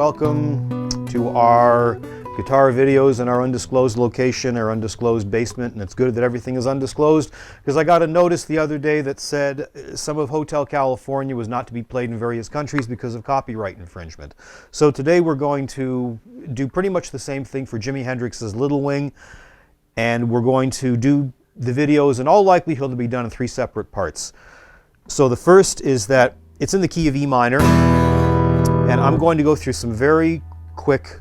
welcome to our guitar videos in our undisclosed location, our undisclosed basement. And it's good that everything is undisclosed, because I got a notice the other day that said some of Hotel California was not to be played in various countries because of copyright infringement. So today we're going to do pretty much the same thing for Jimi Hendrix's Little Wing, and we're going to do the videos in all likelihood to be done in 3 separate parts. So the first is that it's in the key of E minor, and I'm going to go through some very quick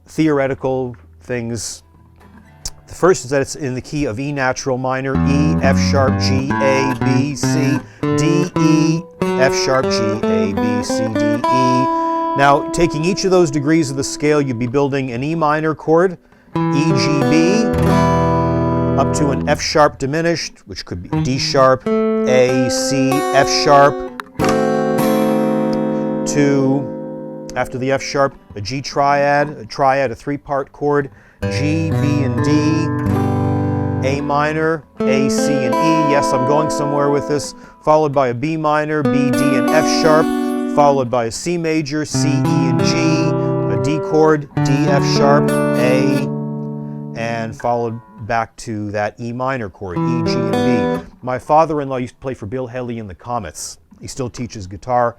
theoretical things. The first is that it's in the key of E natural minor, E, F sharp, G, A, B, C, D, E, F sharp, G, A, B, C, D, E. Now, taking each of those degrees of the scale, you'd be building an E minor chord, E, G, B, up to an F sharp diminished, which could be D sharp, A, C, F sharp, to, after the F sharp, a G triad, a 3-part chord, G, B, and D, A minor, A, C, and E. Yes, I'm going somewhere with this. Followed by a B minor, B, D, and F sharp. Followed by a C major, C, E, and G. A D chord, D, F sharp, A, and followed back to that E minor chord, E, G, and B. My father-in-law used to play for Bill Haley and the Comets. He still teaches guitar.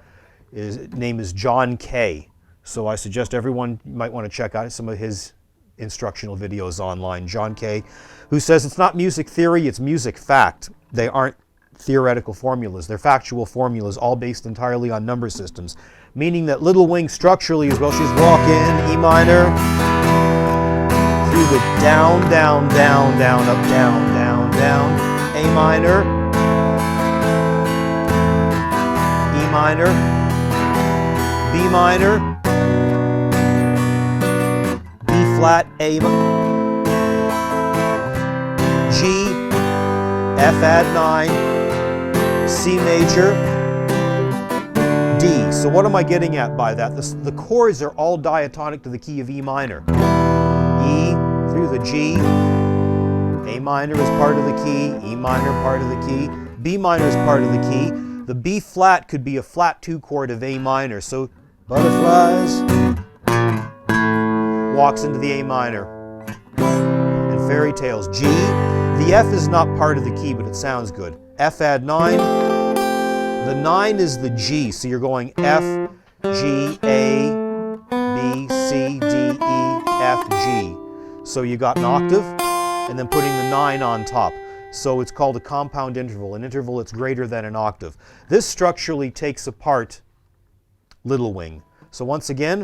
His name is John Kay. So I suggest everyone might want to check out some of his instructional videos online. John Kay, who says it's not music theory, it's music fact. They aren't theoretical formulas. They're factual formulas, all based entirely on number systems. Meaning that Little Wing structurally as well, she's walking, E minor, through the down, down, down, down, up, down, down, down, A minor, E minor, B minor, B flat, A, G, F add 9, C major, D. So what am I getting at by that? The chords are all diatonic to the key of E minor. E through the G, A minor is part of the key, E minor part of the key, B minor is part of the key. The B flat could be a flat 2 chord of A minor. So butterflies walks into the A minor. And fairy tales, G. The F is not part of the key, but it sounds good. F add 9. The 9 is the G, so you're going F, G, A, B, C, D, E, F, G. So you got an octave, and then putting the 9 on top. So it's called a compound interval, an interval that's greater than an octave. This structurally takes apart Little Wing. So once again,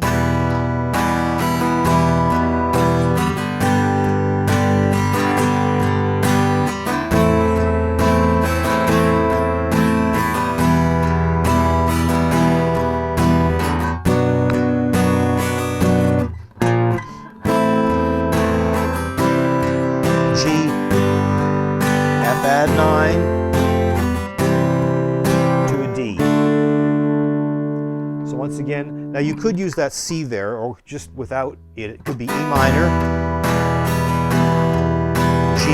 add 9 to a D. So once again, now you could use that C there, or just without it. It could be E minor, G,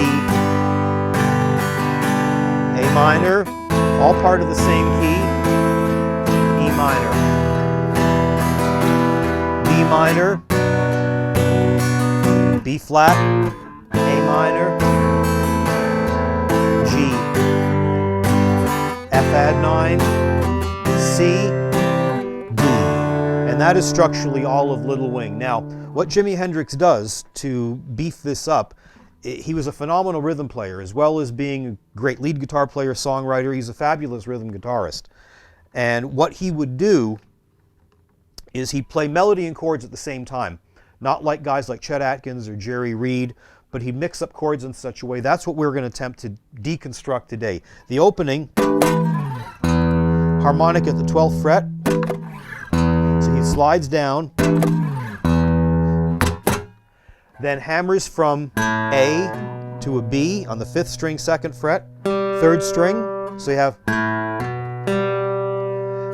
A minor, all part of the same key, E minor, B minor, B flat, A minor, G, F add 9, C, D. And that is structurally all of Little Wing. Now, what Jimi Hendrix does to beef this up, he was a phenomenal rhythm player, as well as being a great lead guitar player, songwriter. He's a fabulous rhythm guitarist. And what he would do is he'd play melody and chords at the same time. Not like guys like Chet Atkins or Jerry Reed, but he'd mix up chords in such a way. That's what we're going to attempt to deconstruct today. The opening, harmonic at the 12th fret. So he slides down, then hammers from A to a B on the 5th string, 2nd fret, 3rd string. So you have,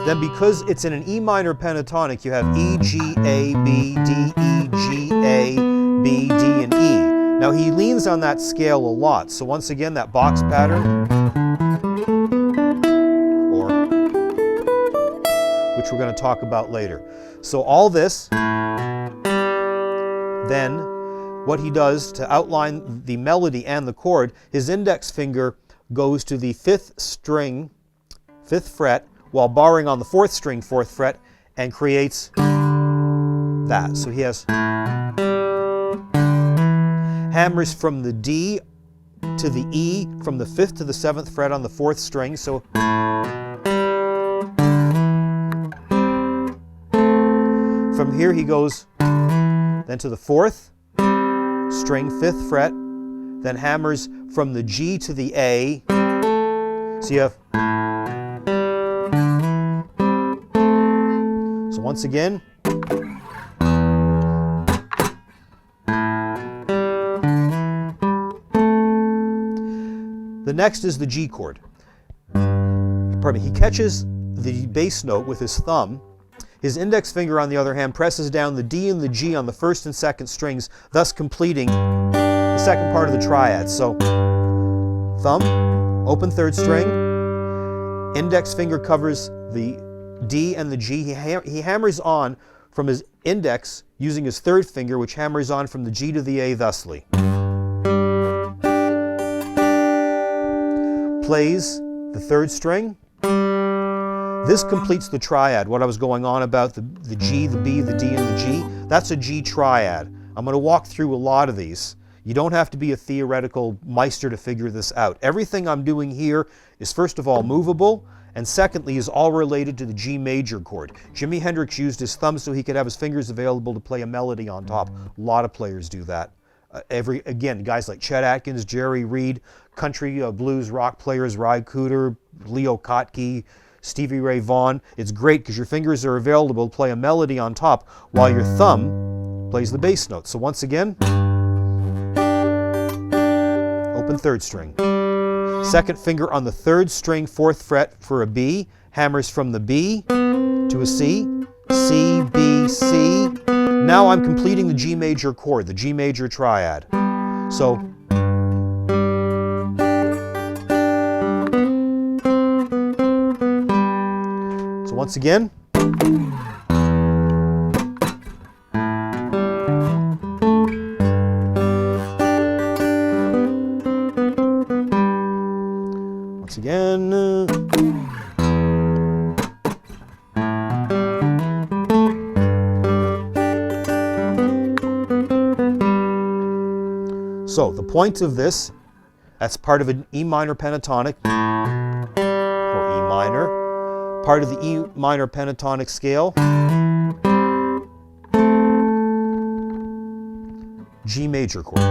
then because it's in an E minor pentatonic, you have E, G, A, B, D, E, G, A, B, D, and E. Now he leans on that scale a lot, so once again that box pattern, or which we're going to talk about later. So all this, then what he does to outline the melody and the chord, his index finger goes to the 5th string, 5th fret, while barring on the 4th string, 4th fret, and creates that. So he has hammers from the D to the E, from the 5th to the 7th fret on the 4th string. So from here he goes then to the 4th string, 5th fret, then hammers from the G to the A. So you have, so once again, the next is the G chord. Pardon me, he catches the bass note with his thumb. His index finger, on the other hand, presses down the D and the G on the 1st and 2nd strings, thus completing the 2nd part of the triad. So, thumb, open 3rd string, index finger covers the D and the G. He hammers on from his index using his 3rd finger, which hammers on from the G to the A thusly. Plays the 3rd string. This completes the triad, what I was going on about, the G, the B, the D, and the G. That's a G triad. I'm going to walk through a lot of these. You don't have to be a theoretical meister to figure this out. Everything I'm doing here is, first of all, movable, and secondly, is all related to the G major chord. Jimi Hendrix used his thumb so he could have his fingers available to play a melody on top. A lot of players do that. Again, guys like Chet Atkins, Jerry Reed, country, blues, rock players, Ry Cooder, Leo Kottke, Stevie Ray Vaughan. It's great because your fingers are available to play a melody on top while your thumb plays the bass note. So once again, open 3rd string. 2nd finger on the 3rd string, 4th fret for a B, hammers from the B to a C, C, B, C. Now I'm completing the G major chord, the G major triad. So once again, once again, so the point of this, that's part of an E minor pentatonic, or E minor, part of the E minor pentatonic scale, G major chord.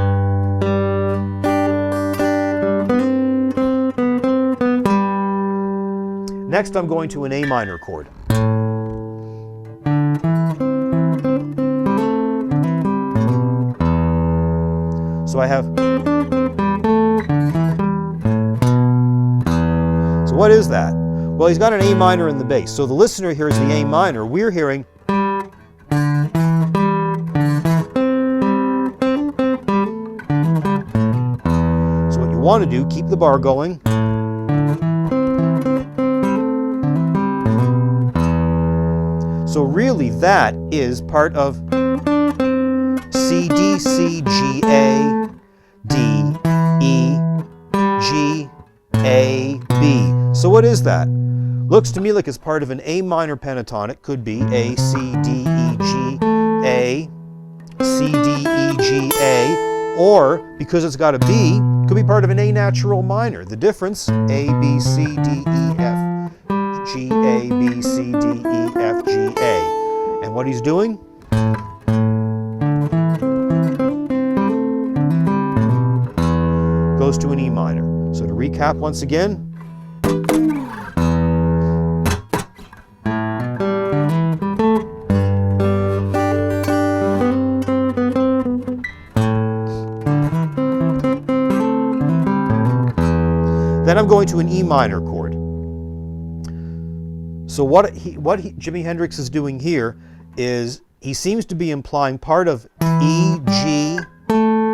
Next I'm going to an A minor chord. So I have, so what is that? Well, he's got an A minor in the bass. So the listener hears the A minor. We're hearing so what you want to do, keep the bar going. So really that is part of C, D, C, G, A, D, E, G, A, B. So what is that? Looks to me like it's part of an A minor pentatonic. Could be A, C, D, E, G, A, C, D, E, G, A, or because it's got a B, could be part of an A natural minor. The difference, A, B, C, D, E, F, G, A, B, C, D, E, F, G, A. And what he's doing? Goes to an E minor. So to recap once again, then I'm going to an E minor chord. So what Jimi Hendrix is doing here is he seems to be implying part of E, G,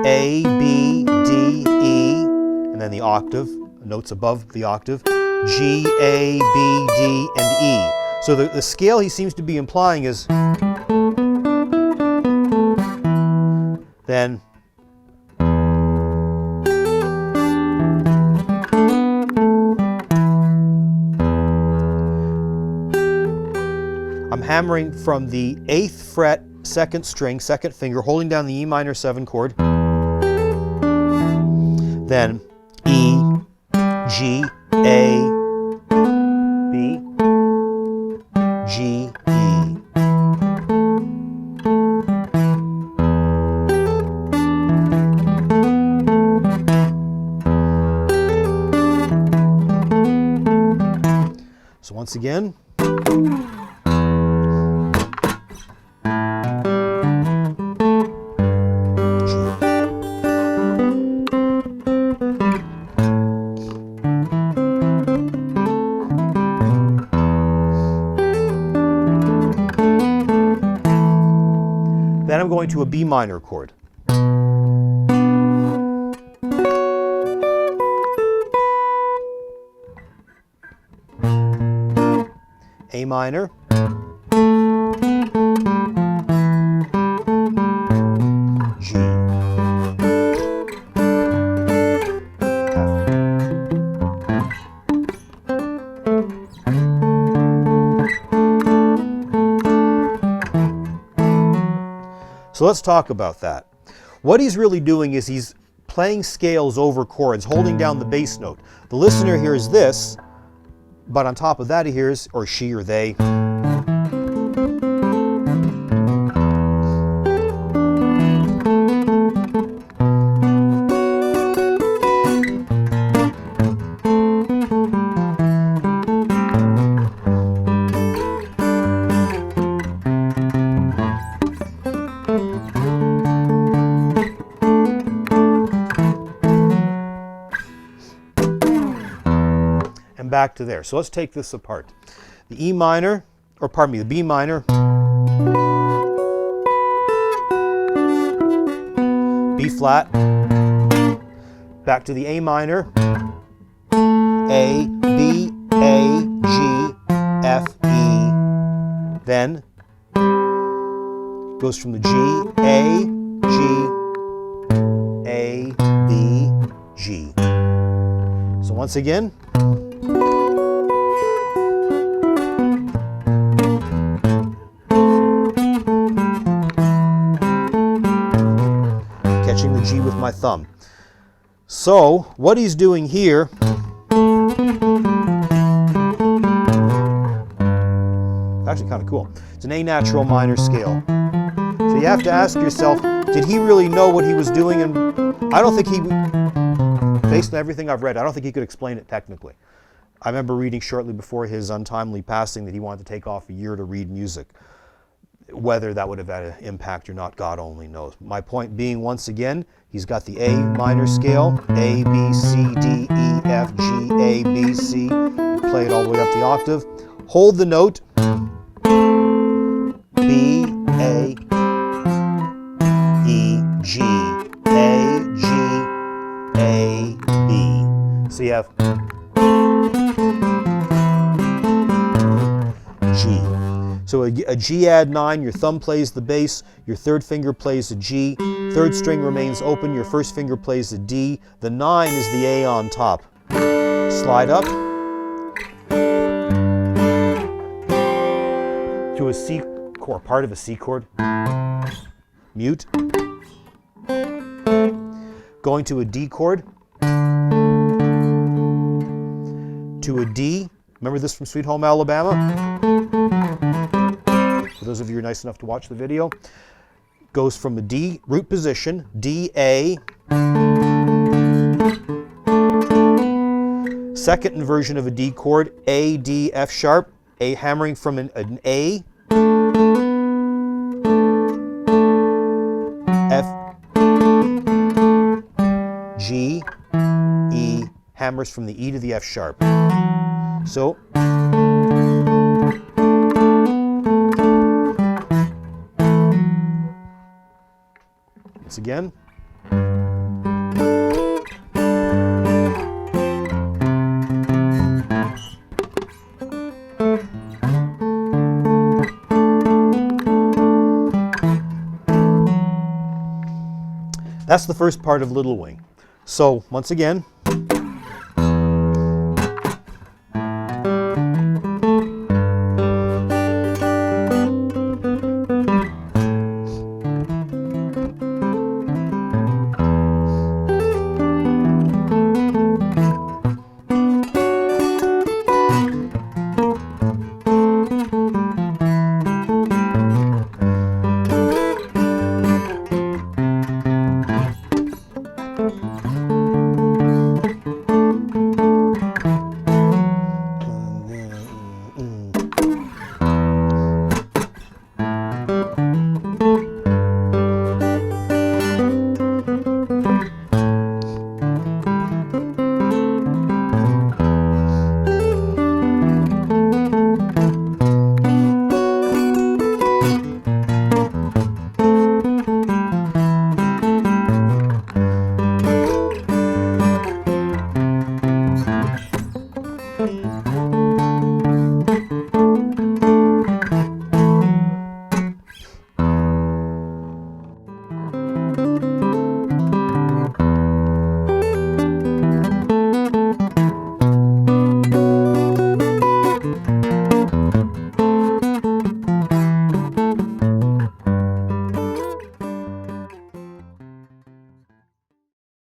A, B, D, E, and then the octave, notes above the octave, G, A, B, D, and E. So the scale he seems to be implying is then I'm hammering from the 8th fret, 2nd string, 2nd finger, holding down the E minor 7 chord, then E, G, A, B, G, E. So once again, then I'm going to a B minor chord. A minor, G, F. So let's talk about that. What he's really doing is he's playing scales over chords, holding down the bass note. The listener hears this, but on top of that he hears, or she or they, and back to there. So let's take this apart. The E minor, or pardon me, the B minor, B flat, back to the A minor, A, B, A, G, F, E, then goes from the G, A, G, A, B, G. So once again, catching the G with my thumb. So what he's doing here, actually kind of cool. It's an A natural minor scale. So you have to ask yourself, did he really know what he was doing? And I don't think he, based on everything I've read, I don't think he could explain it technically. I remember reading shortly before his untimely passing that he wanted to take off a year to read music. Whether that would have had an impact or not, God only knows. My point being, once again, he's got the A minor scale, A, B, C, D, E, F, G, A, B, C. Play it all the way up the octave. Hold the note, B, A, E, G, A, G, A, B. So you have G. So a G add 9, your thumb plays the bass, your third finger plays a G, third string remains open, your first finger plays a D, the 9 is the A on top. Slide up to a C chord, part of a C chord, mute, going to a D chord, to a D, remember this from Sweet Home Alabama? For those of you who are nice enough to watch the video, goes from a D root position, D, A, second inversion of a D chord, A, D, F sharp, A hammering from an A, F, G, E, hammers from the E to the F sharp. So, once again, That's the first part of Little Wing. So once again,